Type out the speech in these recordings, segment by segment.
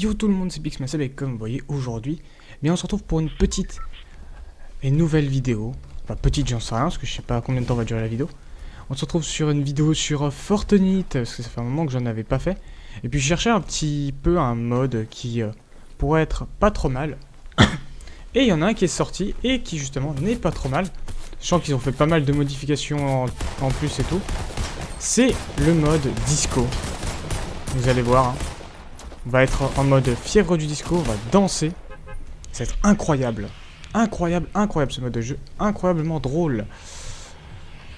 Yo tout le monde, c'est Pixmasab et comme vous voyez aujourd'hui, on se retrouve pour une petite et nouvelle vidéo. Enfin petite, j'en sais rien parce que je sais pas combien de temps va durer la vidéo. On se retrouve sur une vidéo sur Fortnite parce que ça fait un moment que j'en avais pas fait. Et puis je cherchais un petit peu un mode qui pourrait être pas trop mal. Et il y en a un qui est sorti et qui justement n'est pas trop mal. Je sens qu'ils ont fait pas mal de modifications en plus et tout. C'est le mode disco. Vous allez voir, hein. On va être en mode fièvre du disco, on va danser. Ça va être incroyable. Incroyable, incroyable ce mode de jeu. Incroyablement drôle.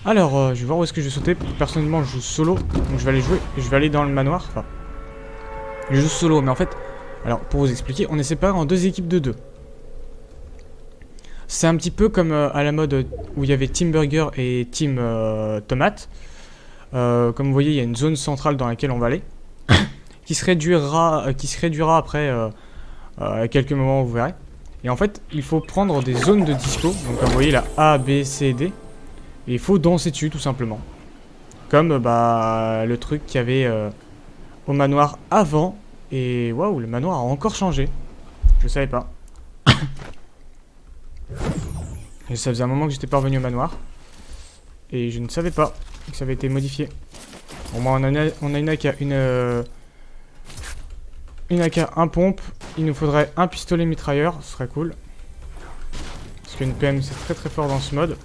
Alors, je vais voir où est-ce que je vais sauter. Personnellement, je joue solo. Donc je vais aller jouer. Je vais aller dans le manoir. Enfin, je joue solo, mais en fait... Alors, pour vous expliquer, on est séparés en deux équipes de deux. C'est un petit peu comme à la mode où il y avait Team Burger et Team Tomate. Comme vous voyez, il y a une zone centrale dans laquelle on va aller. Qui se réduira après à quelques moments, vous verrez. Et en fait, il faut prendre des zones de disco. Donc comme vous voyez, la A, B, C, D. Et il faut danser dessus, tout simplement. Comme le truc qu'il y avait au manoir avant. Et waouh, le manoir a encore changé. Je savais pas. Et ça faisait un moment que j'étais pas revenu au manoir. Et je ne savais pas que ça avait été modifié. Bon, moi, on a une AK, une AK, un pompe. Il nous faudrait un pistolet mitrailleur, ce serait cool. Parce qu'une PM c'est très très fort dans ce mode.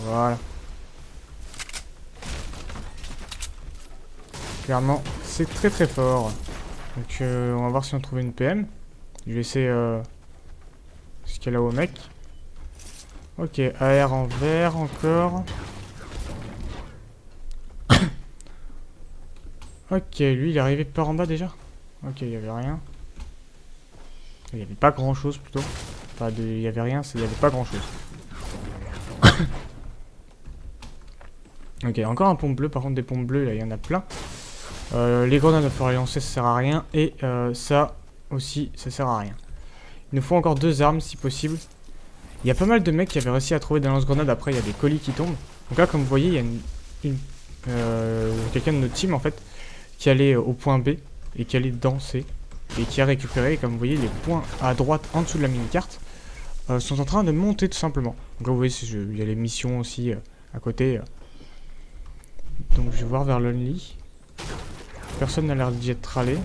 Voilà. Clairement, c'est très très fort. Donc on va voir si on trouve une PM. Je vais essayer ce qu'il y a là-haut mec. Ok, AR en vert encore. Ok, lui il est arrivé par en bas déjà. Ok, il y avait rien. Il y avait pas grand chose plutôt. Enfin, il y avait rien, il y avait pas grand chose. Ok, encore un pompe bleu. Par contre, des pompes bleues là, il y en a plein. Les grenades, il faudra les lancer, ça sert à rien. Et ça aussi, ça sert à rien. Il nous faut encore deux armes si possible. Il y a pas mal de mecs qui avaient réussi à trouver des lance-grenades. Après, il y a des colis qui tombent. Donc là, comme vous voyez, il y a quelqu'un de notre team en fait qui allait au point B et qui allait danser et qui a récupéré, comme vous voyez, les points à droite en dessous de la mini-carte sont en train de monter tout simplement. Donc là, vous voyez, il y a les missions aussi à côté. Donc je vais voir vers l'Only. Personne n'a l'air d'y être allé.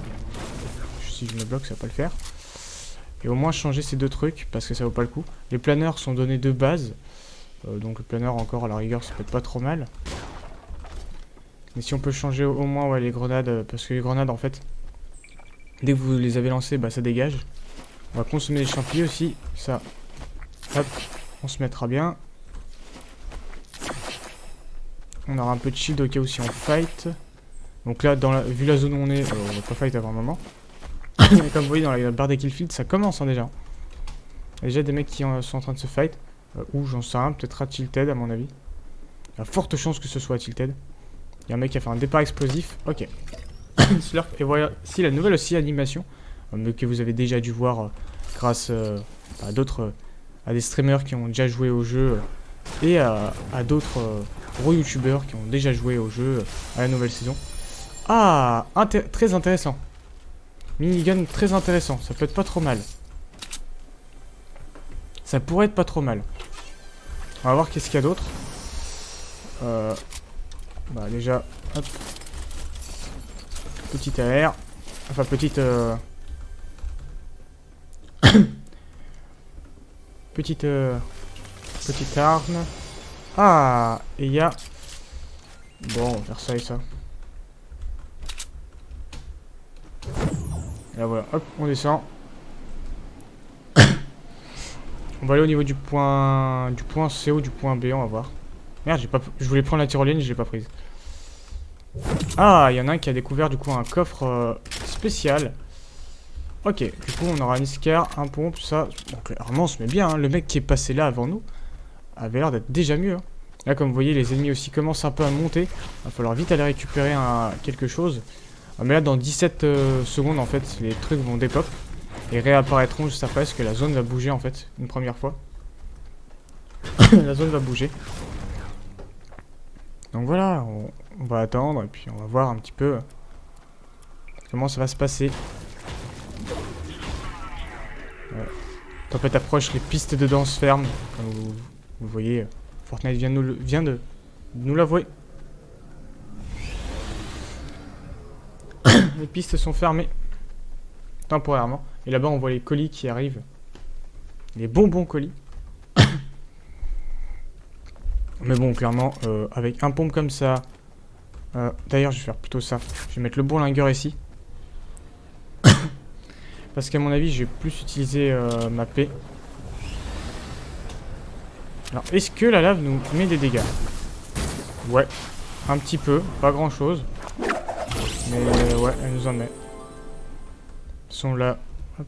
Si je me bloque, ça va pas le faire. Et au moins changer ces deux trucs parce que ça vaut pas le coup. Les planeurs sont donnés de base. Donc le planeur encore à la rigueur, ça peut être pas trop mal. Mais si on peut changer au moins ouais, les grenades, parce que les grenades en fait, dès que vous les avez lancées, ça dégage. On va consommer les champignons aussi, ça, hop, on se mettra bien. On aura un peu de shield au cas où si on fight. Donc là, vu la zone où on est, on va pas fight avant un moment. Et comme vous voyez dans la barre des killfields, ça commence déjà. Il y a déjà des mecs qui sont en train de se fight. Ou j'en sais rien, peut-être à Tilted à mon avis. Il y a forte chance que ce soit à Tilted. Il y a un mec qui a fait un départ explosif. Ok. Slurp. Et voilà, si la nouvelle aussi animation, que vous avez déjà dû voir grâce à d'autres, à des streamers qui ont déjà joué au jeu et à d'autres gros youtubeurs qui ont déjà joué au jeu à la nouvelle saison. Ah, très intéressant. Minigun très intéressant, ça peut être pas trop mal. Ça pourrait être pas trop mal. On va voir qu'est-ce qu'il y a d'autre. Déjà, hop. Petite AR. Enfin, petite... petite arme. Ah, et il y a... Bon, on va faire ça et ça. Et là, voilà, hop, on descend. On va aller au niveau du point C ou du point B, on va voir. Merde, je voulais prendre la tyrolienne, je l'ai pas prise. Ah, il y en a un qui a découvert du coup un coffre spécial. Ok, du coup on aura un Iscar, un pompe, ça. Bon, clairement on se met bien, hein. Le mec qui est passé là avant nous avait l'air d'être déjà mieux. Hein. Là, comme vous voyez, les ennemis aussi commencent un peu à monter. Il va falloir vite aller récupérer quelque chose. Mais là, dans 17 secondes, en fait, les trucs vont dépop. Et réapparaîtront juste après, parce que la zone va bouger, en fait, une première fois. La zone va bouger. Donc voilà, on va attendre, et puis on va voir un petit peu comment ça va se passer. Tempête approche, les pistes de danse ferment. Comme vous voyez, Fortnite vient de nous l'avouer. Les pistes sont fermées. Temporairement. Et là-bas, on voit les colis qui arrivent. Les bonbons colis. Mais bon, clairement, avec un pompe comme ça... D'ailleurs, je vais faire plutôt ça. Je vais mettre le bourlingueur ici. Parce qu'à mon avis, je vais plus utiliser ma paix. Alors, est-ce que la lave nous met des dégâts? Ouais, un petit peu, pas grand-chose. Mais ouais, elle nous en met. Ils sont là. Hop.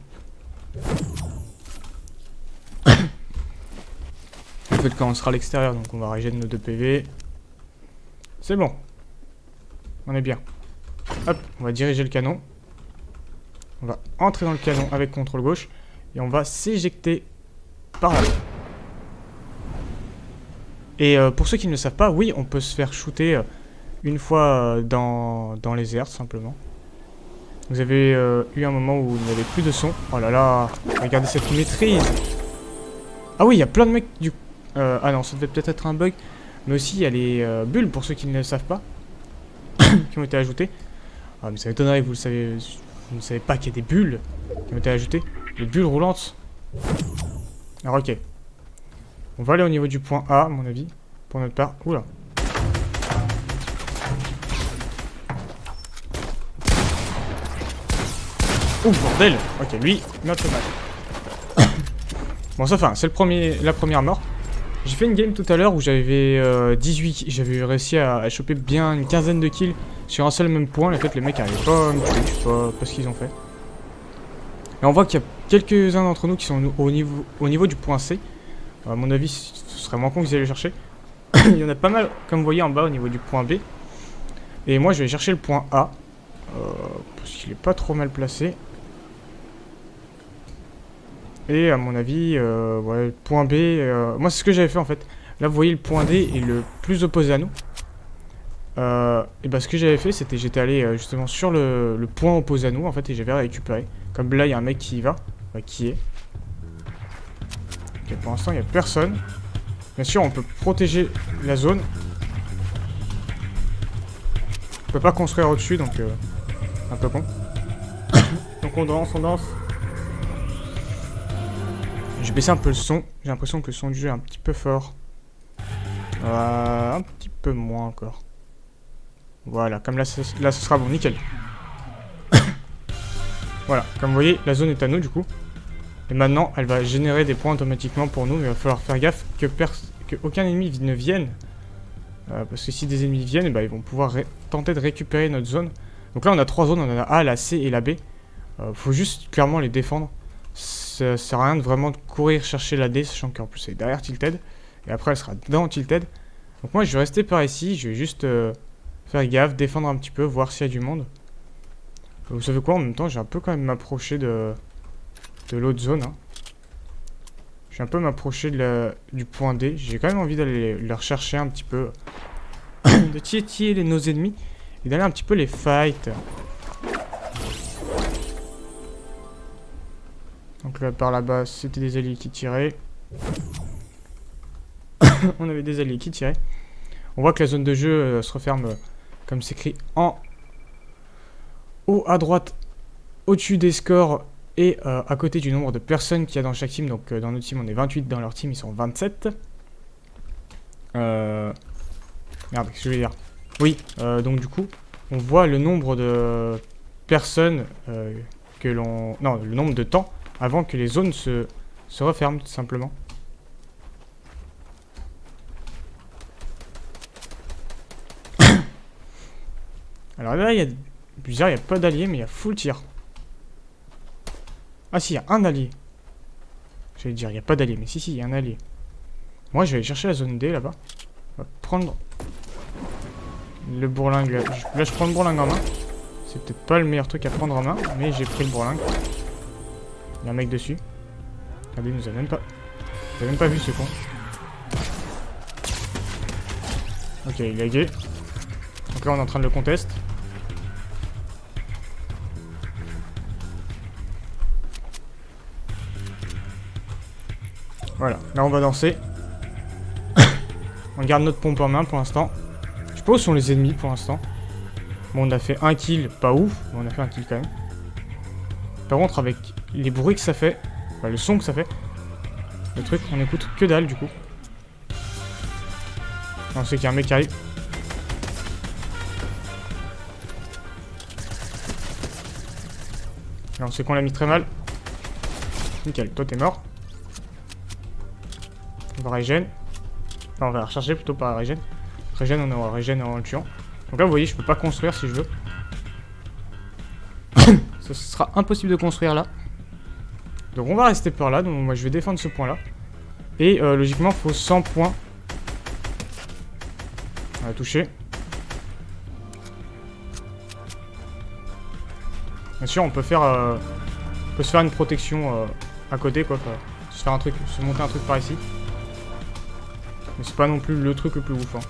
En fait, quand on sera à l'extérieur, donc on va régénérer nos 2 PV. C'est bon. On est bien. Hop, on va diriger le canon. On va entrer dans le canon avec contrôle gauche. Et on va s'éjecter par là. Et pour ceux qui ne le savent pas, oui, on peut se faire shooter une fois dans les airs, simplement. Vous avez eu un moment où il n'y avait plus de son. Oh là là, regardez cette maîtrise. Ah oui, il y a plein de mecs du... ah non, ça devait peut-être être un bug. Mais aussi, il y a les bulles, pour ceux qui ne le savent pas, qui ont été ajoutées. Ah, mais ça m'étonnerait, vous ne savez pas qu'il y a des bulles qui ont été ajoutées. Les bulles roulantes. Alors ok. On va aller au niveau du point A, à mon avis, pour notre part. Oula. Oh bordel. Ok, lui, notre match. Bon, ça fait, c'est la première mort. J'ai fait une game tout à l'heure où j'avais 18... J'avais réussi à choper bien une quinzaine de kills sur un seul même point. En fait, les mecs n'arrivaient pas à me tuer, je sais pas ce qu'ils ont fait. Et on voit qu'il y a quelques-uns d'entre nous qui sont au niveau du point C. À mon avis, ce serait moins con qu'ils aient le chercher. Il y en a pas mal, comme vous voyez en bas, au niveau du point B. Et moi, je vais chercher le point A. Parce qu'il est pas trop mal placé. Et à mon avis, ouais, le point B... moi, c'est ce que j'avais fait, en fait. Là, vous voyez, le point D est le plus opposé à nous. Et bah, ce que j'avais fait, c'était j'étais allé justement sur le point opposé à nous, en fait, et j'avais récupéré. Comme là, il y a un mec qui y va. Qui est... Okay, pour l'instant, il n'y a personne. Bien sûr, on peut protéger la zone. On peut pas construire au-dessus, donc un peu con. Donc on danse, on danse. J'ai baissé un peu le son. J'ai l'impression que le son du jeu est un petit peu fort. Un petit peu moins encore. Voilà, comme là, ce sera bon, nickel. Voilà, comme vous voyez, la zone est à nous du coup. Et maintenant, elle va générer des points automatiquement pour nous. Mais il va falloir faire gaffe que aucun ennemi ne vienne. Parce que si des ennemis viennent, bah, ils vont pouvoir tenter de récupérer notre zone. Donc là, on a 3 zones. On en a A, la C et la B. Faut juste clairement les défendre. Ça sert à rien de vraiment courir chercher la D, sachant qu'en plus elle est derrière Tilted. Et après, elle sera dans Tilted. Donc moi, je vais rester par ici. Je vais juste faire gaffe, défendre un petit peu, voir s'il y a du monde. Vous savez quoi, en même temps, j'ai un peu quand même m'approcher de l'autre zone. Hein. Je vais un peu m'approcher du point D. J'ai quand même envie d'aller les rechercher un petit peu. De titiller nos ennemis. Et d'aller un petit peu les fight. Donc là, par là-bas, c'était des alliés qui tiraient. On avait des alliés qui tiraient. On voit que la zone de jeu se referme, comme c'est écrit, en haut à droite, au-dessus des scores. Et à côté du nombre de personnes qu'il y a dans chaque team. Donc dans notre team on est 28, dans leur team ils sont 27. Merde, qu'est-ce que je veux dire? Oui, donc du coup on voit le nombre de personnes que l'on... Non, le nombre de temps avant que les zones se referment tout simplement. Alors là il y a bizarre, il n'y a pas d'alliés mais il y a full tir. Ah si, il y a un allié. J'allais dire, il n'y a pas d'allié, mais si, il y a un allié. Moi, je vais aller chercher la zone D, là-bas. On va prendre le bourlingue. Là, je prends le bourlingue en main. C'est peut-être pas le meilleur truc à prendre en main, mais j'ai pris le bourlingue. Il y a un mec dessus. Regardez, il nous a même pas... Il a même pas vu, ce con. Ok, il est lagué. Donc là, on est en train de le contest. Voilà, là on va danser. On garde notre pompe en main pour l'instant. Je sais pas où sont les ennemis pour l'instant. Bon, on a fait un kill, pas ouf, mais on a fait un kill quand même. Par contre, avec les bruits que ça fait, enfin, le son que ça fait, le truc, on écoute que dalle du coup. On sait qu'il y a un mec qui arrive. Là, on sait qu'on l'a mis très mal. Nickel, toi t'es mort. On va régène. Enfin, on va recharger plutôt par régène. Régène, on aura régène en le tuant. Donc là, vous voyez, je peux pas construire si je veux. Ce sera impossible de construire là. Donc on va rester par là. Donc moi, je vais défendre ce point là. Et logiquement, il faut 100 points. On va toucher. Bien sûr, on peut faire, se faire une protection à côté, quoi. Se faire un truc, se monter un truc par ici. Mais c'est pas non plus le truc le plus ouf. Hein.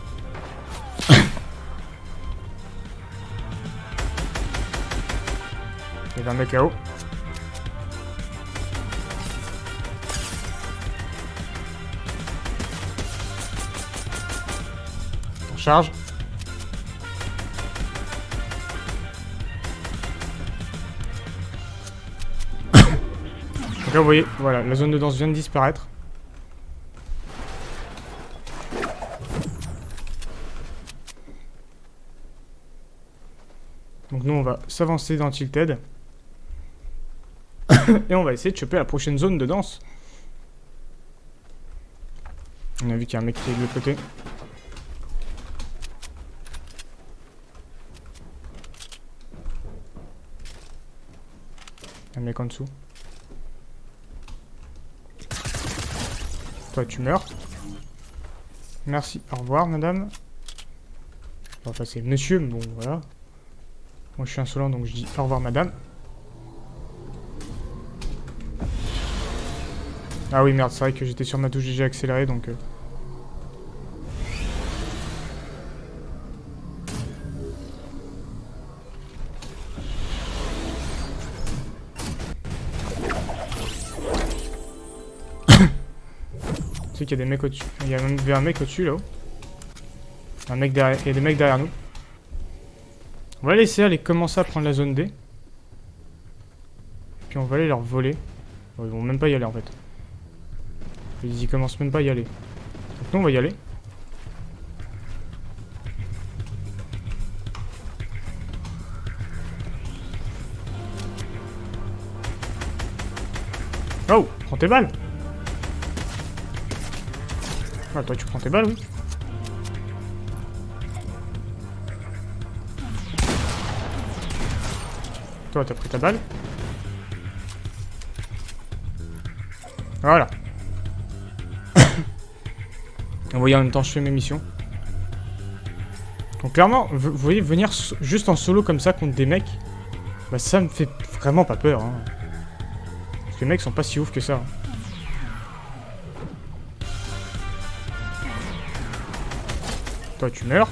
Il y a un mec là-haut. On charge. Donc là, vous voyez, voilà, la zone de danse vient de disparaître. Donc nous, on va s'avancer dans Tilted. Et on va essayer de choper la prochaine zone de danse. On a vu qu'il y a un mec qui est de l'autre côté. Un mec en dessous. Toi, tu meurs. Merci. Au revoir, madame. Enfin, c'est monsieur, mais bon, voilà. Moi, je suis insolent, donc je dis au revoir, madame. Ah oui, merde, c'est vrai que j'étais sur ma touche GG accélérée, donc... Tu sais qu'il y a des mecs au-dessus. Il y a même un mec au-dessus, là-haut. Un mec derrière... Il y a des mecs derrière nous. On va laisser aller commencer à prendre la zone D. Puis on va aller leur voler. Bon, ils vont même pas y aller, en fait. Ils y commencent même pas à y aller. Donc nous, on va y aller. Oh, prends tes balles. Ah, toi, tu prends tes balles, oui. Toi, t'as pris ta balle. Voilà. Vous voyez, en même temps, je fais mes missions. Donc, clairement, vous voyez, venir juste en solo comme ça contre des mecs, bah, ça me fait vraiment pas peur. Hein. Parce que les mecs sont pas si ouf que ça. Hein. Toi, tu meurs.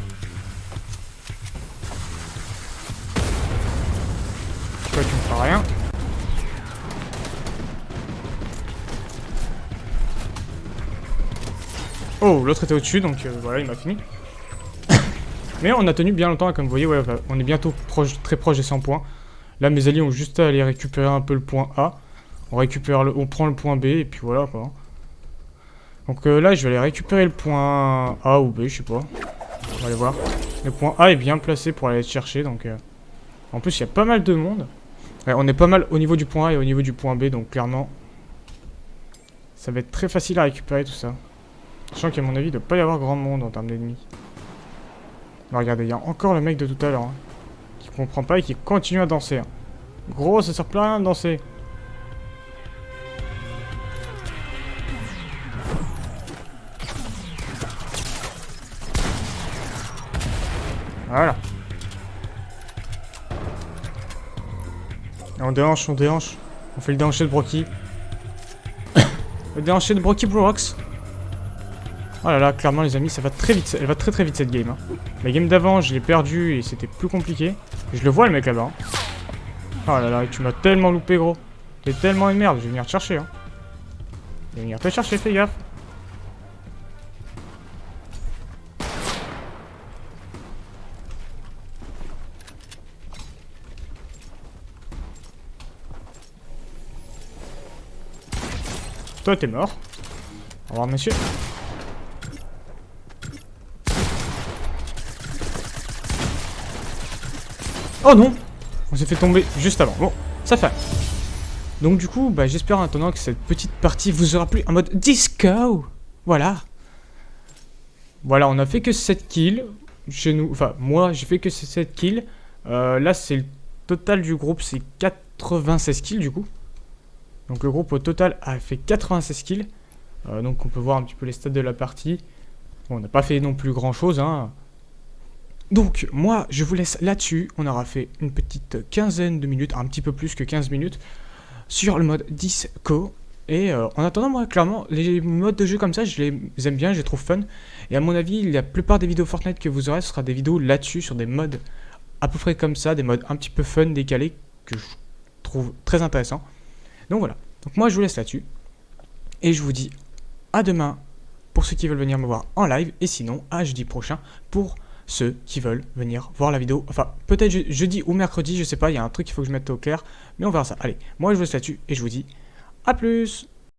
Toi, tu me feras rien. Oh, l'autre était au-dessus, donc voilà, il m'a fini. Mais on a tenu bien longtemps, comme vous voyez, ouais, on est bientôt très proche des 100 points. Là, mes alliés ont juste à aller récupérer un peu le point A. On prend le point B, et puis voilà, quoi. Donc là, je vais aller récupérer le point A ou B, je sais pas. On va aller voir. Le point A est bien placé pour aller le chercher, donc... En plus, il y a pas mal de monde. Ouais, on est pas mal au niveau du point A et au niveau du point B, donc clairement... Ça va être très facile à récupérer tout ça. Sachant qu'à mon avis, il ne doit pas y avoir grand monde en termes d'ennemis. Regardez, il y a encore le mec de tout à l'heure, hein, qui comprend pas et qui continue à danser. Hein. Gros, ça sert plus à rien de danser. Voilà. Et on déhanche, on déhanche. On fait le déhanché de Brocky. Le déhanché de Brocky Brooks. Oh là là, clairement les amis, ça va très vite. Elle va très vite cette game. Hein. La game d'avant, je l'ai perdue et c'était plus compliqué. Je le vois le mec là-bas. Hein. Oh là là, tu m'as tellement loupé gros. T'es tellement une merde, je vais venir te chercher. Hein. Il va venir te chercher, fais gaffe. Toi, t'es mort. Au revoir, monsieur. Oh non! On s'est fait tomber juste avant. Bon, ça fait. Donc du coup, bah, j'espère maintenant que cette petite partie vous aura plu en mode disco. Voilà. Voilà, on a fait que 7 kills. Chez nous, enfin, moi, j'ai fait que 7 kills. Là, c'est le total du groupe, c'est 96 kills du coup. Donc le groupe au total a fait 96 kills. Donc on peut voir un petit peu les stats de la partie. Bon, on n'a pas fait non plus grand chose, hein. Donc, moi, je vous laisse là-dessus. On aura fait une petite quinzaine de minutes, un petit peu plus que 15 minutes, sur le mode disco. Et en attendant, moi, clairement, les modes de jeu comme ça, je les aime bien, je les trouve fun. Et à mon avis, la plupart des vidéos Fortnite que vous aurez, ce sera des vidéos là-dessus, sur des modes à peu près comme ça, des modes un petit peu fun, décalés, que je trouve très intéressants. Donc voilà. Donc moi, je vous laisse là-dessus. Et je vous dis à demain pour ceux qui veulent venir me voir en live. Et sinon, à jeudi prochain pour ceux qui veulent venir voir la vidéo. Enfin, peut-être jeudi ou mercredi, je sais pas, il y a un truc qu'il faut que je mette au clair. Mais on verra ça. Allez, moi je vous laisse là-dessus et je vous dis à plus.